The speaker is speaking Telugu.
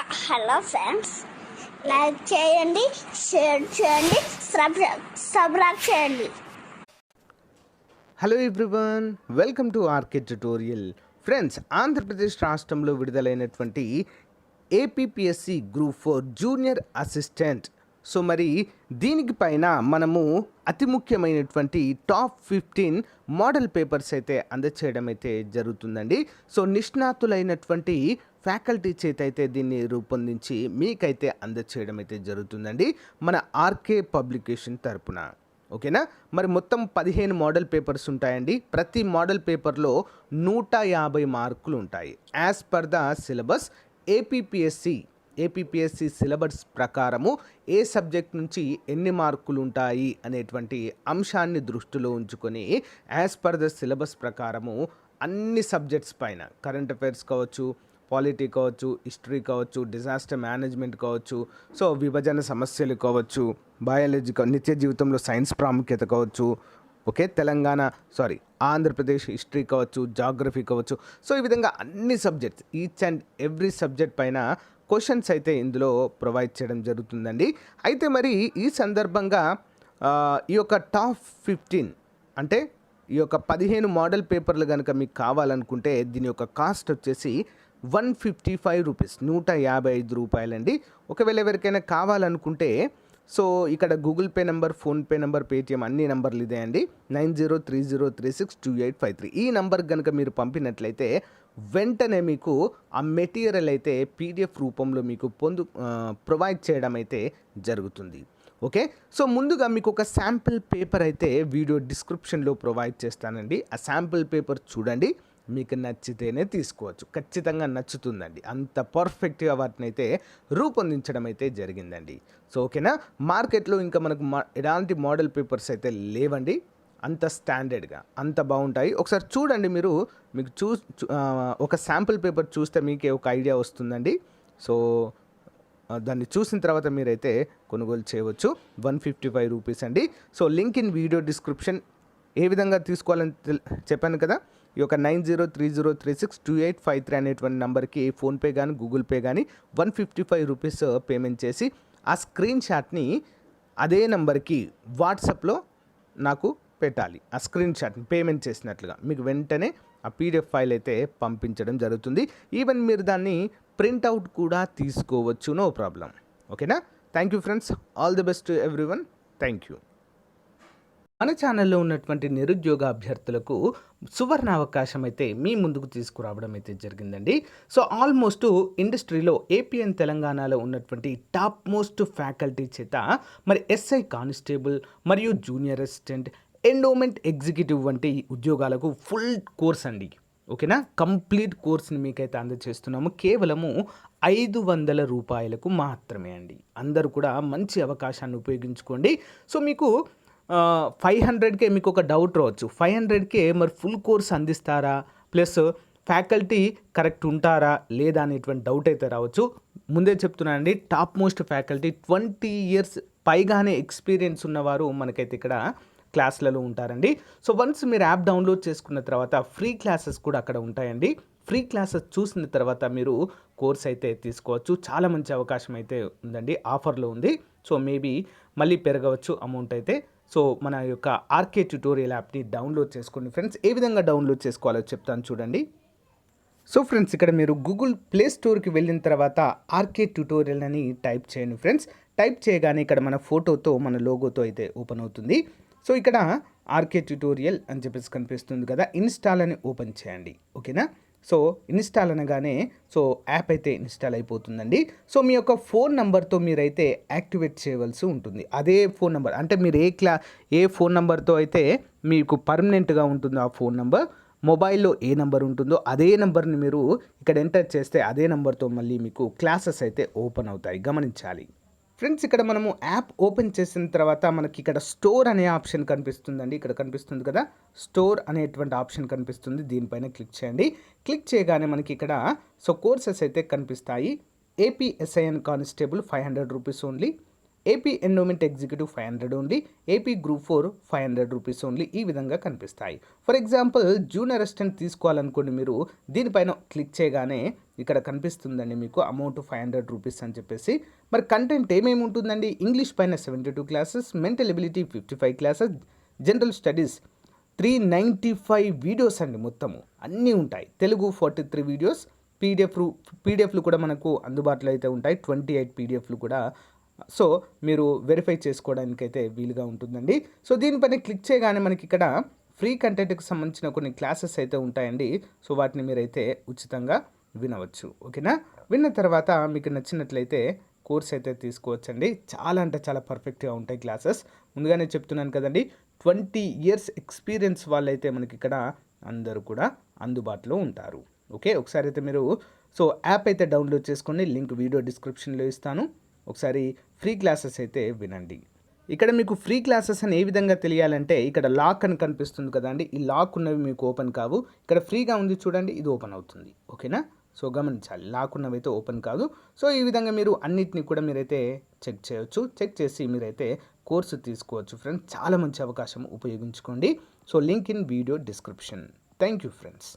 హలో ఫ్రెండ్స్, లైక్ చేయండి, షేర్ చేయండి, సబ్స్క్రైబ్ చేయండి. Hello everyone, welcome to RK tutorial. Friends, Andhra Pradesh రాష్ట్రంలో విడుదలైనటువంటి APPSC group 4 junior assistant. So మరి దీనికి పైన మనము అతి ముఖ్యమైనటువంటి టాప్ 15 మోడల్ పేపర్స్ అయితే అందచేయడం అయితే జరుగుతుందండి. సో నిష్ణాతులైనటువంటి ఫ్యాకల్టీ చేత అయితే దీన్ని రూపొందించి మీకైతే అందచేయడం అయితే జరుగుతుందండి మన ఆర్కే పబ్లికేషన్ తరపున. ఓకేనా? మరి మొత్తం 15 మోడల్ పేపర్స్ ఉంటాయండి. ప్రతి మోడల్ పేపర్లో 150 మార్కులు ఉంటాయి. As per the syllabus APPSC syllabus ప్రకారము ఏ సబ్జెక్ట్ నుంచి ఎన్ని మార్కులు ఉంటాయి అనేటువంటి అంశాన్ని దృష్టిలో ఉంచుకొని యాజ్ పర్ ద సిలబస్ ప్రకారము అన్ని సబ్జెక్ట్స్ పైన కరెంట్ అఫైర్స్ కావచ్చు, పాలిటీ కావచ్చు, హిస్టరీ కావచ్చు, డిజాస్టర్ మేనేజ్మెంట్ కావచ్చు, సో విభజన సమస్యలు కావచ్చు, బయాలజీ నిత్య జీవితంలో సైన్స్ ప్రాముఖ్యత కావచ్చు, ఓకే, ఆంధ్రప్రదేశ్ హిస్టరీ కావచ్చు, జాగ్రఫీ కావచ్చు, సో ఈ విధంగా అన్ని subjects each and every subject పైన క్వశ్చన్స్ అయితే ఇందులో ప్రొవైడ్ చేయడం జరుగుతుందండి. అయితే మరి ఈ సందర్భంగా ఈ యొక్క టాప్ 15 అంటే ఈ యొక్క 15 మోడల్ పేపర్లు కనుక మీకు కావాలనుకుంటే దీని యొక్క కాస్ట్ వచ్చేసి 155 రూపీస్, 155 రూపాయలండి. ఒకవేళ ఎవరికైనా కావాలనుకుంటే సో ఇక్కడ Google pay number, PhonePe number, Paytm అన్ని నెంబర్లు ఇదే అండి. 9030362853 ఈ నెంబర్ కనుక మీరు పంపినట్లయితే వెంటనే మీకు ఆ మెటీరియల్ అయితే పీడిఎఫ్ రూపంలో మీకు ప్రొవైడ్ చేయడం అయితే జరుగుతుంది. ఓకే, సో ముందుగా మీకు ఒక శాంపిల్ పేపర్ అయితే వీడియో డిస్క్రిప్షన్లో ప్రొవైడ్ చేస్తానండి. ఆ శాంపిల్ పేపర్ చూడండి, మీకు నచ్చితేనే తీసుకోవచ్చు. ఖచ్చితంగా నచ్చుతుందండి, అంత పర్ఫెక్ట్గా వాటిని అయితే రూపొందించడం అయితే జరిగిందండి. సో ఓకేనా, మార్కెట్లో ఇంకా మనకు ఎలాంటి మోడల్ పేపర్స్ అయితే లేవండి, అంత స్టాండర్డ్గా అంత బాగుంటాయి. ఒకసారి చూడండి, మీకు ఒక శాంపిల్ పేపర్ చూస్తే మీకే ఒక ఐడియా వస్తుందండి. సో దాన్ని చూసిన తర్వాత మీరైతే కొనుగోలు చేయవచ్చు. 155 రూపీస్ అండి. So link in video description. ఏ విధంగా తీసుకోవాలని చెప్పాను కదా, ఈ యొక్క 9030362853 అనేటువంటి నెంబర్కి ఫోన్పే కానీ గూగుల్ పే కానీ 155 రూపీస్ పేమెంట్ చేసి ఆ స్క్రీన్ షాట్ని అదే నెంబర్కి వాట్సాప్లో నాకు పెట్టాలి. ఆ స్క్రీన్ షాట్ని పేమెంట్ చేసినట్లుగా మీకు వెంటనే ఆ పీడిఎఫ్ ఫైల్ అయితే పంపించడం జరుగుతుంది. ఈవెన్ మీరు దాన్ని ప్రింట్అవుట్ కూడా తీసుకోవచ్చు, నో ప్రాబ్లం. ఓకేనా? Thank you friends, all the best to everyone. Thank you. మన ఛానల్లో ఉన్నటువంటి నిరుద్యోగ అభ్యర్థులకు సువర్ణ అవకాశం అయితే మీ ముందుకు తీసుకురావడం అయితే జరిగిందండి. సో ఆల్మోస్ట్ ఇండస్ట్రీలో ఏపీ అండ్ తెలంగాణలో ఉన్నటువంటి టాప్ మోస్ట్ ఫ్యాకల్టీ చేత మరి ఎస్ఐ కానిస్టేబుల్ మరియు జూనియర్ అసిస్టెంట్, ఎండోమెంట్ ఎగ్జిక్యూటివ్ వంటి ఉద్యోగాలకు ఫుల్ కోర్స్ అండి. ఓకేనా, కంప్లీట్ కోర్స్ని మీకైతే అందజేస్తున్నాము కేవలము 500 రూపాయలకు మాత్రమే అండి. అందరూ కూడా మంచి అవకాశాన్ని ఉపయోగించుకోండి. సో మీకు 500కే మీకు ఒక డౌట్ రావచ్చు, 500కే మరి ఫుల్ కోర్స్ అందిస్తారా, ప్లస్ ఫ్యాకల్టీ కరెక్ట్ ఉంటారా లేదా అనేటువంటి డౌట్ అయితే రావచ్చు. ముందే చెప్తున్నానండి, టాప్ మోస్ట్ ఫ్యాకల్టీ 20 years పైగానే ఎక్స్పీరియన్స్ ఉన్నవారు మనకైతే ఇక్కడ క్లాసులలో ఉంటారండి. సో వన్స్ మీరు యాప్ డౌన్లోడ్ చేసుకున్న తర్వాత ఫ్రీ క్లాసెస్ కూడా అక్కడ ఉంటాయండి. ఫ్రీ క్లాసెస్ చూసిన తర్వాత మీరు కోర్స్ అయితే తీసుకోవచ్చు. చాలా మంచి అవకాశం అయితే ఉందండి, ఆఫర్లో ఉంది. సో మేబీ మళ్ళీ పెరగవచ్చు అమౌంట్ అయితే. సో మన యొక్క ఆర్కే ట్యుటోరియల్ యాప్ని డౌన్లోడ్ చేసుకోండి ఫ్రెండ్స్. ఏ విధంగా డౌన్లోడ్ చేసుకోవాలో చెప్తాను చూడండి. సో ఫ్రెండ్స్, ఇక్కడ మీరు గూగుల్ ప్లే స్టోర్కి వెళ్ళిన తర్వాత ఆర్కే ట్యుటోరియల్ అని టైప్ చేయండి ఫ్రెండ్స్. టైప్ చేయగానే ఇక్కడ మన ఫోటోతో, మన లోగోతో అయితే ఓపెన్ అవుతుంది. సో ఇక్కడ ఆర్కే ట్యుటోరియల్ అని చెప్పేసి కనిపిస్తుంది కదా, ఇన్స్టాల్ అని ఓపెన్ చేయండి. ఓకేనా? సో ఇన్స్టాల్ అనగానే సో యాప్ అయితే ఇన్స్టాల్ అయిపోతుందండి. సో మీ యొక్క ఫోన్ నెంబర్తో మీరైతే యాక్టివేట్ చేయవలసి ఉంటుంది. అదే ఫోన్ నెంబర్ అంటే మీరు ఏ ఫోన్ నెంబర్తో అయితే మీకు పర్మనెంట్గా ఉంటుందో ఆ ఫోన్ నెంబర్, మొబైల్లో ఏ నెంబర్ ఉంటుందో అదే నెంబర్ని మీరు ఇక్కడ ఎంటర్ చేస్తే అదే నెంబర్తో మళ్ళీ మీకు క్లాసెస్ అయితే ఓపెన్ అవుతాయి, గమనించాలి ఫ్రెండ్స్. ఇక్కడ మనము యాప్ ఓపెన్ చేసిన తర్వాత మనకి ఇక్కడ స్టోర్ అనే ఆప్షన్ కనిపిస్తుందండి. ఇక్కడ కనిపిస్తుంది కదా, స్టోర్ అనేటువంటి ఆప్షన్ కనిపిస్తుంది, దీనిపైన క్లిక్ చేయండి. క్లిక్ చేయగానే మనకి ఇక్కడ సో కోర్సెస్ అయితే కనిపిస్తాయి. AP SIN constable 500 rupees only, AP endowment executive 500 only, AP group 4 500 rupees only, ఈ విధంగా కనిపిస్తాయి. ఫర్ ఎగ్జాంపుల్ జూనియర్ అసిస్టెంట్ తీసుకోవాలనుకోండి, మీరు దీనిపైన క్లిక్ చేయగానే ఇక్కడ కనిపిస్తుందండి మీకు అమౌంట్ 500 రూపీస్ అని చెప్పేసి. మరి కంటెంట్ ఏమేమి ఉంటుందండి? ఇంగ్లీష్ పైన 72 classes, mental ability 55 classes, general studies 395 videos అండి. మొత్తము అన్నీ ఉంటాయి. తెలుగు 43 వీడియోస్, పీడిఎఫ్లు కూడా మనకు అందుబాటులో అయితే ఉంటాయి. 28 పీడిఎఫ్లు కూడా. సో మీరు వెరిఫై చేసుకోవడానికైతే వీలుగా ఉంటుందండి. సో దీనిపైన క్లిక్ చేయగానే మనకి ఇక్కడ ఫ్రీ కంటెంట్కి సంబంధించిన కొన్ని క్లాసెస్ అయితే ఉంటాయండి. సో వాటిని మీరైతే ఉచితంగా వినవచ్చు. ఓకేనా? విన్న తర్వాత మీకు నచ్చినట్లయితే కోర్స్ అయితే తీసుకోవచ్చండి. చాలా అంటే చాలా పర్ఫెక్ట్గా ఉంటాయి క్లాసెస్. ముందుగానే చెప్తున్నాను కదండి, 20 ఇయర్స్ ఎక్స్పీరియన్స్ వాళ్ళైతే మనకి ఇక్కడ అందరూ కూడా అందుబాటులో ఉంటారు. ఓకే, ఒకసారి అయితే మీరు యాప్ అయితే డౌన్లోడ్ చేసుకోండి. లింక్ వీడియో డిస్క్రిప్షన్లో ఇస్తాను. ఒకసారి ఫ్రీ క్లాసెస్ అయితే వినండి. ఇక్కడ మీకు ఫ్రీ క్లాసెస్ అని ఏ విధంగా తెలియాలంటే, ఇక్కడ లాక్ అని కనిపిస్తుంది కదండి, ఈ లాక్ ఉన్నవి మీకు ఓపెన్ కావు. ఇక్కడ ఫ్రీగా ఉంది చూడండి, ఇది ఓపెన్ అవుతుంది. ఓకేనా? సో గమనించాలి, లాక్ ఉన్నవి అయితే ఓపెన్ కాదు. సో ఈ విధంగా మీరు అన్నిటిని కూడా మీరైతే చెక్ చేయొచ్చు. చెక్ చేసి మీరైతే కోర్సు తీసుకోవచ్చు ఫ్రెండ్స్. చాలా మంచి అవకాశం, ఉపయోగించుకోండి. So link in video description. Thank you friends.